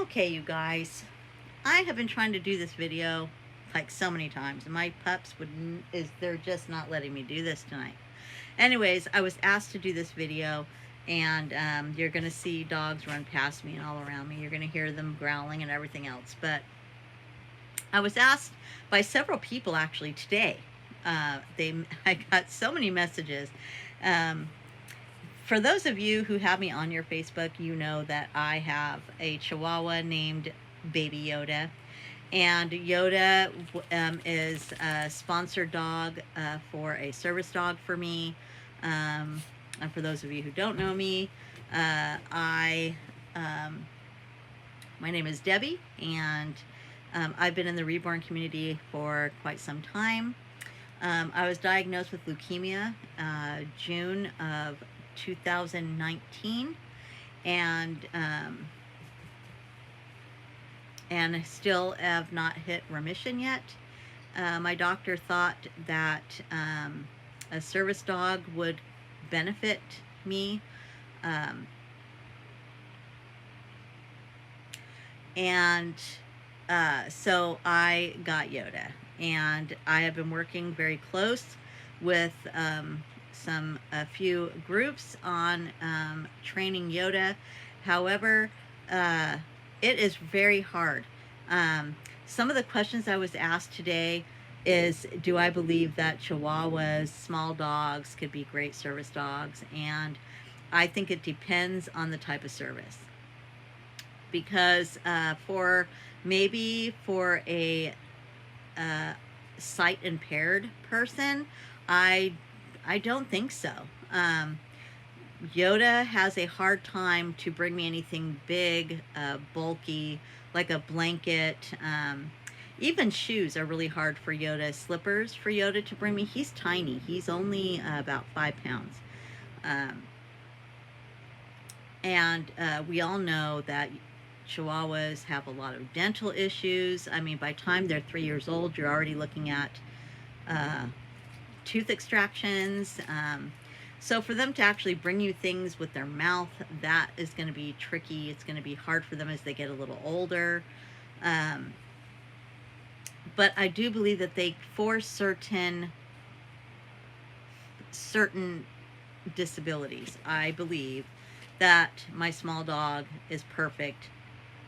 Okay, you guys, I have been trying to do this video like so many times, and my pups they're just not letting me do this tonight. Anyways, I was asked to do this video, and you're gonna see dogs run past me and all around me. You're gonna hear them growling and everything else. But I was asked by several people actually today. I got so many messages. Um, for those of you who have me on your Facebook, you know that I have a Chihuahua named Baby Yoda. And Yoda is a sponsored dog for a service dog for me. And for those of you who don't know me, I my name is Debbie, and I've been in the reborn community for quite some time. I was diagnosed with leukemia June of 2019, and I still have not hit remission yet. My doctor thought that a service dog would benefit me. Um, and so I got Yoda, and I have been working very close with a few groups on training Yoda. However, it is very hard. Some of the questions I was asked today is, do I believe that Chihuahuas, small dogs, could be great service dogs? And I think it depends on the type of service. Because for a sight impaired person, I don't think so. Yoda has a hard time to bring me anything big, bulky, like a blanket. Even shoes are really hard for Yoda. Slippers for Yoda to bring me. He's tiny. He's only about 5 pounds. And we all know that Chihuahuas have a lot of dental issues. I mean, by the time they're 3 years old, you're already looking at tooth extractions. So for them to actually bring you things with their mouth, that is going to be tricky. It's going to be hard for them as they get a little older. But I do believe that for certain disabilities, I believe that my small dog is perfect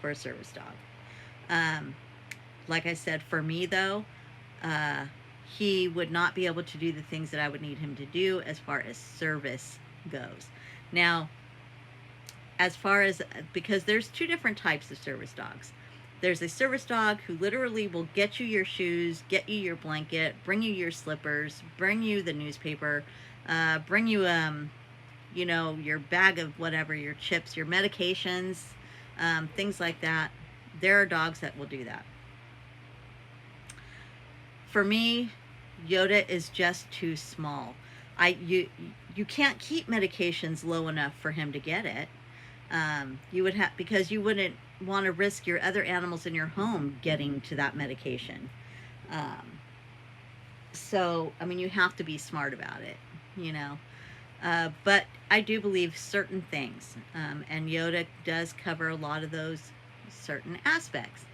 for a service dog. Like I said, for me though, he would not be able to do the things that I would need him to do as far as service goes. Now, because there's two different types of service dogs. There's a service dog who literally will get you your shoes, get you your blanket, bring you your slippers, bring you the newspaper, bring you, your bag of whatever, your chips, your medications, things like that. There are dogs that will do that. For me, Yoda is just too small. You can't keep medications low enough for him to get it. You would have, because you wouldn't want to risk your other animals in your home getting to that medication. So, I mean, you have to be smart about it, but I do believe certain things, and Yoda does cover a lot of those certain aspects.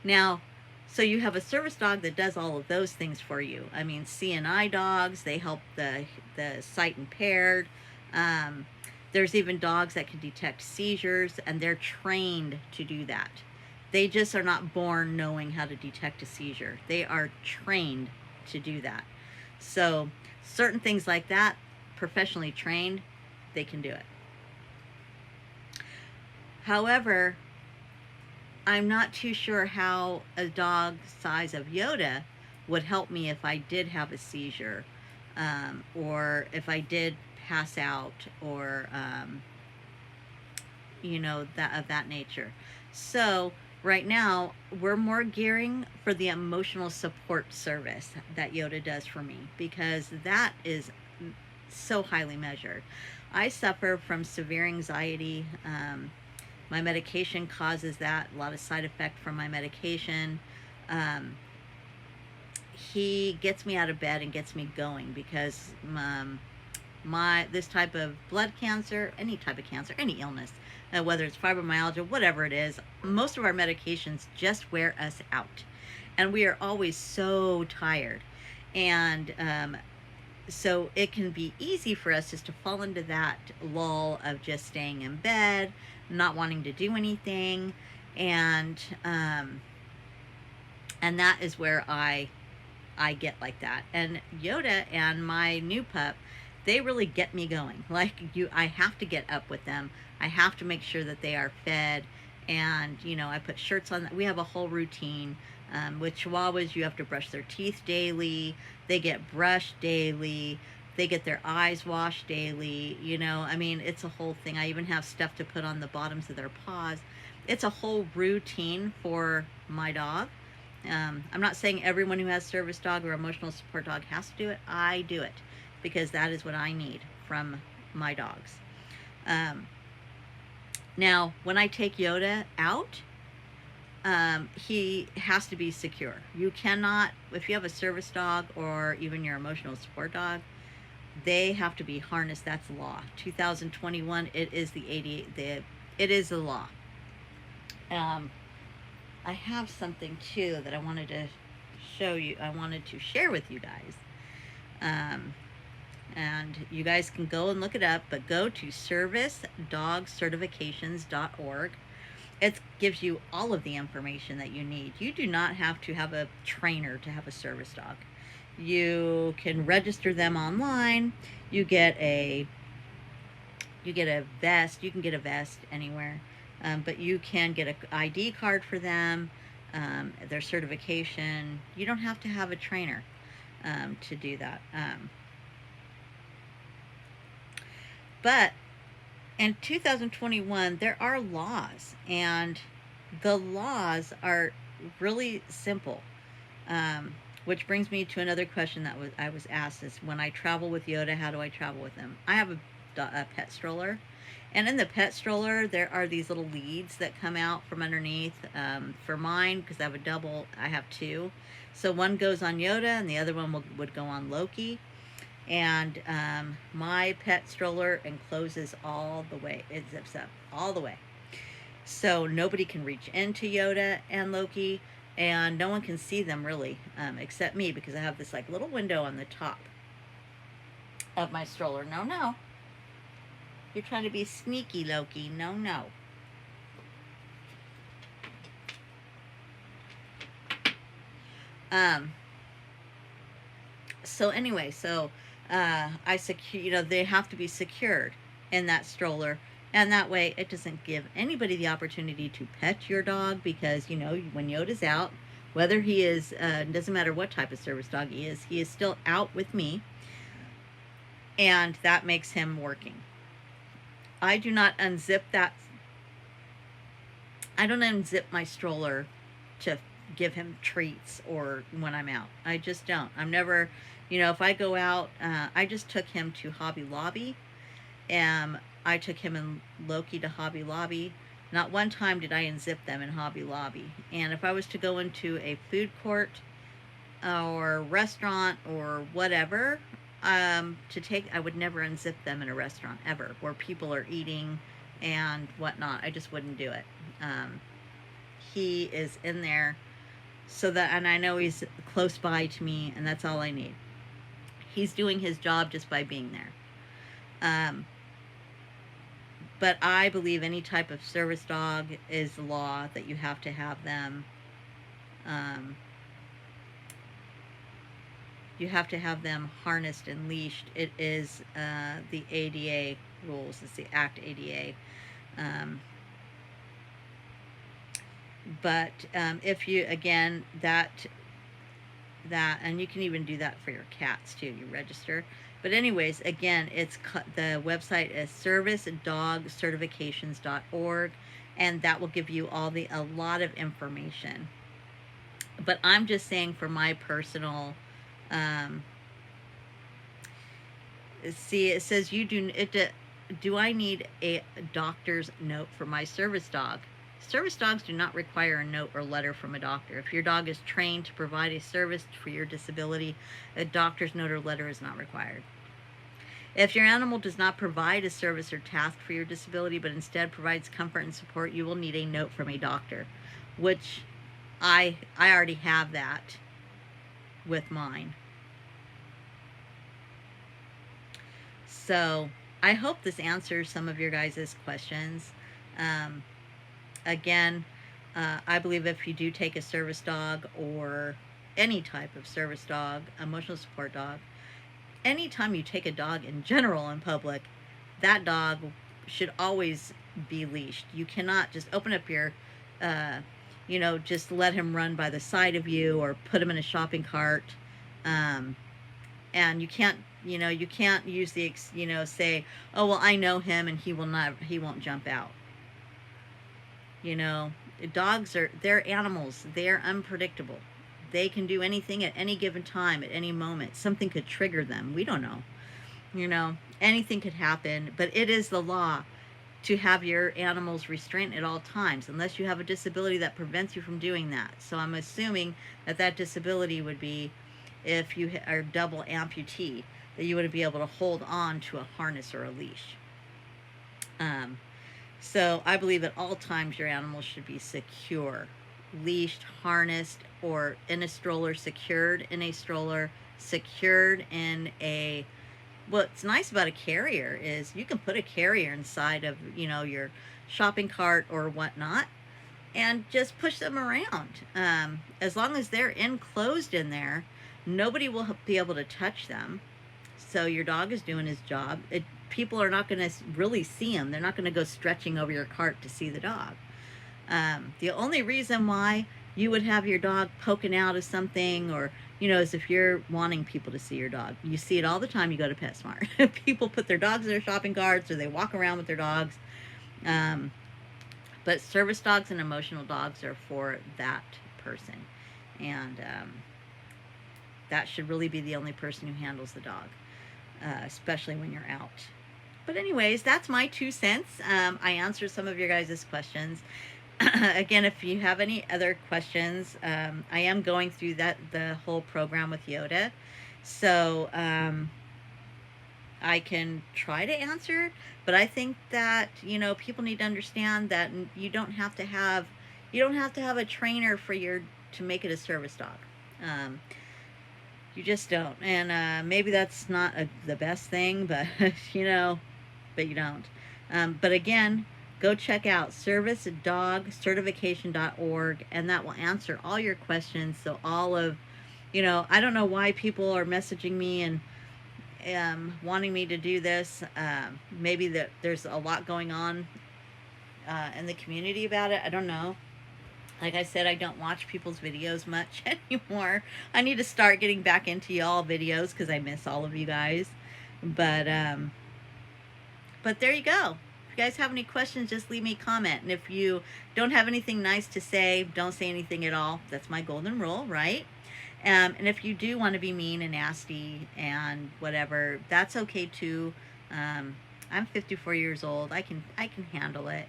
Now, so you have a service dog that does all of those things for you. I mean, CNI dogs, they help the sight impaired. There's even dogs that can detect seizures, and they're trained to do that. They just are not born knowing how to detect a seizure. They are trained to do that. So certain things like that, professionally trained, they can do it. However, I'm not too sure how a dog size of Yoda would help me if I did have a seizure, or if I did pass out, or that nature. So right now we're more gearing for the emotional support service that Yoda does for me, because that is so highly measured. I suffer from severe anxiety. My medication causes that, a lot of side effect from my medication. He gets me out of bed and gets me going, because this type of blood cancer, any type of cancer, any illness, whether it's fibromyalgia, whatever it is, most of our medications just wear us out. And we are always so tired. And so it can be easy for us just to fall into that lull of just staying in bed, not wanting to do anything. And that is where I get like that. And Yoda and my new pup, they really get me going. Like I have to get up with them. I have to make sure that they are fed. And, I put shirts on. We have a whole routine. With Chihuahuas, you have to brush their teeth daily. They get brushed daily. They get their eyes washed daily. It's a whole thing. I even have stuff to put on the bottoms of their paws. It's a whole routine for my dog. I'm not saying everyone who has service dog or emotional support dog has to do it. I do it because that is what I need from my dogs. Now, when I take Yoda out, he has to be secure. You cannot, if you have a service dog or even your emotional support dog, they have to be harnessed. That's law. 2021, it is the 88, it is the law. I have something too that I wanted to show you. I wanted to share with you guys. And you guys can go and look it up, but go to servicedogcertifications.org. It gives you all of the information that you need. You do not have to have a trainer to have a service dog. You can register them online. You get a vest. You can get a vest anywhere. But you can get an ID card for them, their certification. You don't have to have a trainer to do that. But in 2021, there are laws, and the laws are really simple. Which brings me to another question that I was asked: is when I travel with Yoda, how do I travel with him? I have a pet stroller. And in the pet stroller, there are these little leads that come out from underneath. For mine, because I have a double, I have two. So one goes on Yoda and the other one would go on Loki. And my pet stroller encloses all the way. It zips up all the way. So nobody can reach into Yoda and Loki. And no one can see them really, except me, because I have this like little window on the top of my stroller. No. You're trying to be sneaky, Loki. No. So anyway, I secure, they have to be secured in that stroller. And that way it doesn't give anybody the opportunity to pet your dog, because, when Yoda's out, whether he is, doesn't matter what type of service dog he is still out with me. And that makes him working. I do not unzip that. I don't unzip my stroller to give him treats or when I'm out. I just don't. I'm never, if I go out, I just took him to Hobby Lobby. I took him and Loki to Hobby Lobby. Not one time did I unzip them in Hobby Lobby. And if I was to go into a food court or restaurant or whatever, I would never unzip them in a restaurant ever, where people are eating and whatnot. I just wouldn't do it. He is in there and I know he's close by to me, and that's all I need. He's doing his job just by being there. But I believe any type of service dog is the law that you have to have them. You have to have them harnessed and leashed. It is the ADA rules. It's the Act ADA. But if you, again, that, and you can even do that for your cats too. You register. But anyways, again, the website is servicedogcertifications.org, and that will give you a lot of information. But I'm just saying, for my personal, see, it says do I need a doctor's note for my service dog? Service dogs do not require a note or letter from a doctor. If your dog is trained to provide a service for your disability, a doctor's note or letter is not required. If your animal does not provide a service or task for your disability, but instead provides comfort and support, you will need a note from a doctor, which I already have that with mine. So I hope this answers some of your guys' questions. Um, again, I believe if you do take a service dog or any type of service dog, emotional support dog, anytime you take a dog in general in public, that dog should always be leashed. You cannot just open up your, uh, just let him run by the side of you or put him in a shopping cart. Um, and you can't use say, oh, well, I know him and he won't jump out. They're animals. They're unpredictable. They can do anything at any given time, at any moment. Something could trigger them. We don't know. Anything could happen, but it is the law to have your animals restrained at all times, unless you have a disability that prevents you from doing that. So I'm assuming that disability would be if you are double amputee, that you would be able to hold on to a harness or a leash. So I believe at all times your animals should be secure, leashed, harnessed, or in a stroller, secured in a stroller, secured in a... What's nice about a carrier is you can put a carrier inside of, your shopping cart or whatnot and just push them around. As long as they're enclosed in there, nobody will be able to touch them. So your dog is doing his job. People are not going to really see him. They're not going to go stretching over your cart to see the dog. The only reason why you would have your dog poking out of something or, is if you're wanting people to see your dog. You see it all the time. You go to PetSmart. People put their dogs in their shopping carts or they walk around with their dogs. But service dogs and emotional dogs are for that person. And that should really be the only person who handles the dog, especially when you're out. But anyways, that's my 2 cents. I answered some of your guys' questions. Again, if you have any other questions, I am going through the whole program with Yoda. So I can try to answer, but I think that, people need to understand that you don't have to have a trainer to make it a service dog. You just don't. And maybe that's not the best thing, but but you don't. But again, go check out servicedogcertification.org, and that will answer all your questions. So all of, I don't know why people are messaging me and wanting me to do this. Maybe that there's a lot going on in the community about it. I don't know. Like I said, I don't watch people's videos much anymore. I need to start getting back into y'all videos because I miss all of you guys. But there you go. If you guys have any questions, just leave me a comment. And if you don't have anything nice to say, don't say anything at all. That's my golden rule, right? And if you do want to be mean and nasty and whatever, that's okay too. I'm 54 years old. I can handle it.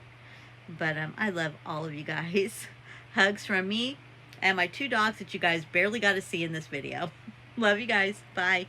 But I love all of you guys. Hugs from me and my 2 dogs that you guys barely got to see in this video. Love you guys. Bye.